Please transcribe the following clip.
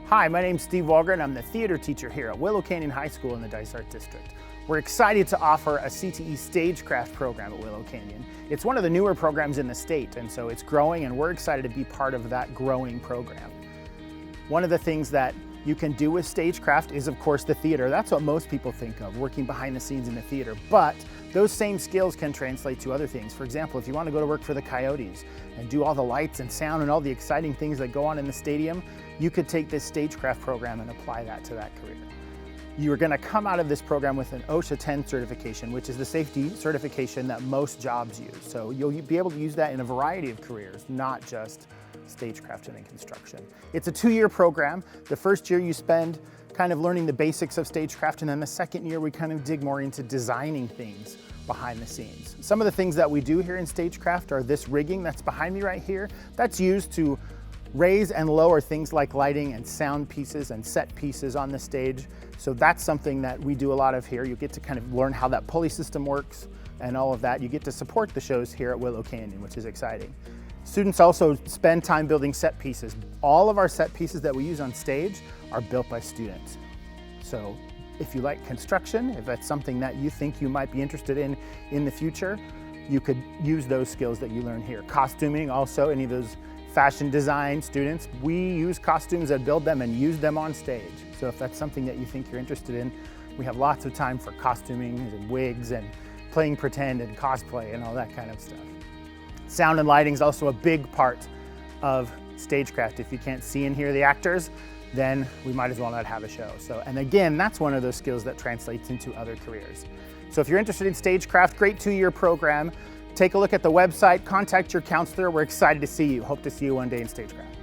Hi, my name's Steve Walgren. I'm the theater teacher here at Willow Canyon High School in the Dysart district. We're excited to offer a CTE Stagecraft program at Willow Canyon. It's one of the newer programs in the state, and so it's growing, and we're excited to be part of that growing program. One of the things that you can do with Stagecraft is, of course, the theater. That's what most people think of, working behind the scenes in the theater. But those same skills can translate to other things. For example, if you want to go to work for the Coyotes and do all the lights and sound and all the exciting things that go on in the stadium, you could take this Stagecraft program and apply that to that career. You are going to come out of this program with an OSHA 10 certification, which is the safety certification that most jobs use. So you'll be able to use that in a variety of careers, not just Stagecraft and in construction. It's a 2-year program. The first year you spend kind of learning the basics of Stagecraft, and then the second year we kind of dig more into designing things behind the scenes. Some of the things that we do here in Stagecraft are this rigging that's behind me right here. That's used to raise and lower things like lighting and sound pieces and set pieces on the stage. So that's something that we do a lot of here. You get to kind of learn how that pulley system works and all of that. You get to support the shows here at Willow Canyon, which is exciting. Students also spend time building set pieces. All of our set pieces that we use on stage are built by students. So if you like construction, if that's something that you think you might be interested in the future, you could use those skills that you learn here. Costuming also, any of those fashion design students, we use costumes and build them and use them on stage. So if that's something that you think you're interested in, we have lots of time for costuming and wigs and playing pretend and cosplay and all that kind of stuff. Sound and lighting is also a big part of Stagecraft. If you can't see and hear the actors, then we might as well not have a show. So, and again, that's one of those skills that translates into other careers. So if you're interested in Stagecraft, great 2-year program. Take a look at the website, contact your counselor. We're excited to see you. Hope to see you one day in Stagecraft.